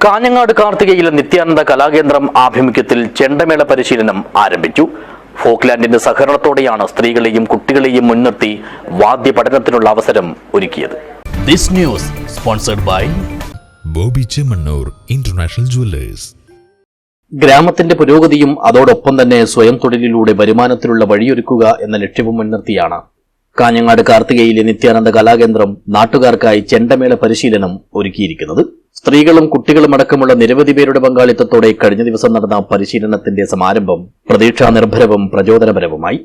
കാഞ്ഞങ്ങാട് കാർത്തികയിലെ നിത്യാനന്ദ കലാകേന്ദ്രം ആഭിമുഖ്യത്തിൽ ചെണ്ടമേള പരിശീലനം ആരംഭിച്ചു. ഫോക്ലാൻഡിന്റെ സഹകരണത്തോടെയാണ് സ്ത്രീകളെയും കുട്ടികളെയും മുൻനിർത്തി വാദ്യ പഠനത്തിനുള്ള അവസരം ഒരുക്കിയത്. This news sponsored by Bobby Chemmanur International Jewellers. ഗ്രാമത്തിന്റെ പുരോഗതിയും അതോടൊപ്പം തന്നെ സ്വയം തൊഴിലിലൂടെ വരുമാനത്തിനുള്ള വഴിയൊരുക്കുക എന്ന ലക്ഷ്യവും മുൻനിർത്തിയാണ് കാഞ്ഞങ്ങാട് കാർത്തികയിലെ നിത്യാനന്ദ കലാകേന്ദ്രം നാട്ടുകാർക്കായി ചെണ്ടമേള പരിശീലനം ഒരുക്കിയിരിക്കുന്നത്. സ്ത്രീകളും കുട്ടികളും അടക്കമുള്ള നിരവധി പേരുടെ പങ്കാളിത്തത്തോടെ കഴിഞ്ഞ ദിവസം നടന്ന പരിശീലനത്തിന്റെ സമാരംഭം പ്രതീക്ഷാ നിർഭരവും പ്രചോദനപരവുമായി.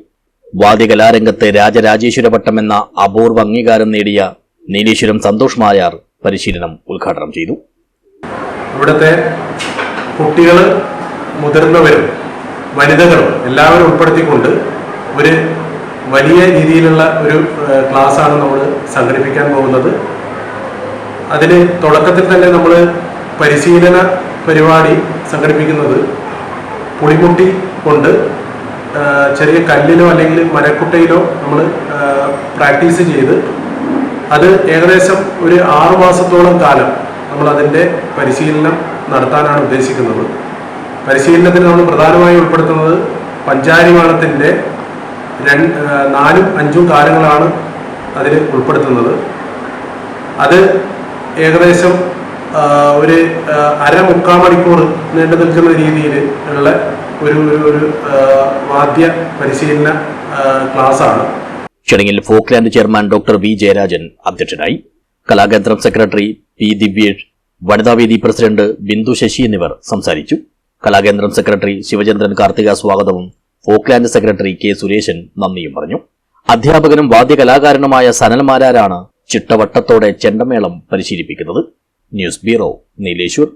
വാദ്യകലാരംഗത്ത് രാജരാജേശ്വര പട്ടം എന്ന അപൂർവ അംഗീകാരം നേടിയ നീലേശ്വരം സന്തോഷ് മായാർ പരിശീലനം ഉദ്ഘാടനം ചെയ്തു. ഇവിടുത്തെ കുട്ടികൾ, മുതിർന്നവരും വനിതകളും എല്ലാവരും ഉൾപ്പെടുത്തിക്കൊണ്ട് ഒരു വലിയ രീതിയിലുള്ള ഒരു ക്ലാസ്സാണ് നമ്മൾ സംഘടിപ്പിക്കാൻ പോകുന്നത്. അതിന് തുടക്കത്തിൽ തന്നെ നമ്മൾ പരിശീലന പരിപാടി സംഘടിപ്പിക്കുന്നത് പുളിമുട്ടി കൊണ്ട് ചെറിയ കല്ലിലോ അല്ലെങ്കിൽ മരക്കുട്ടയിലോ നമ്മൾ പ്രാക്ടീസ് ചെയ്ത് അത് ഏകദേശം ഒരു 6 മാസത്തോളം കാലം നമ്മൾ അതിൻ്റെ പരിശീലനം നടത്താനാണ് ഉദ്ദേശിക്കുന്നത്. പരിശീലനത്തിന് നമ്മൾ പ്രധാനമായും ഉൾപ്പെടുത്തുന്നത് പഞ്ചാരിമാണത്തിൻ്റെ 4ഉം 5ഉം കാലങ്ങളാണ് അതിൽ ഉൾപ്പെടുത്തുന്നത്. അത് ഏകദേശം ഒരു 1/2-3/4 മണിക്കൂർ നീണ്ടു നിൽക്കുന്ന രീതിയിൽ ഉള്ള ഒരു വാദ്യ പരിശീലന ക്ലാസ്സാണ്. ചടങ്ങിൽ Folkland chairman doctor V Jayarajan അധ്യക്ഷനായി. കലാകേന്ദ്രം സെക്രട്ടറി പി ദിവ്യേഷ്, വനിതാവേദി പ്രസിഡന്റ് ബിന്ദു ശശി എന്നിവർ സംസാരിച്ചു. കലാകേന്ദ്രം സെക്രട്ടറി ശിവചന്ദ്രൻ കാർത്തിക സ്വാഗതവും ഫോക്ലാൻഡ് സെക്രട്ടറി കെ സുരേശൻ നന്ദിയും പറഞ്ഞു. അധ്യാപകനും വാദ്യകലാകാരനുമായ സനൽമാരാരാണ് ചിട്ടവട്ടത്തോടെ ചെണ്ടമേളം പരിശീലിപ്പിക്കുന്നത്. News bureau, Nileshwar.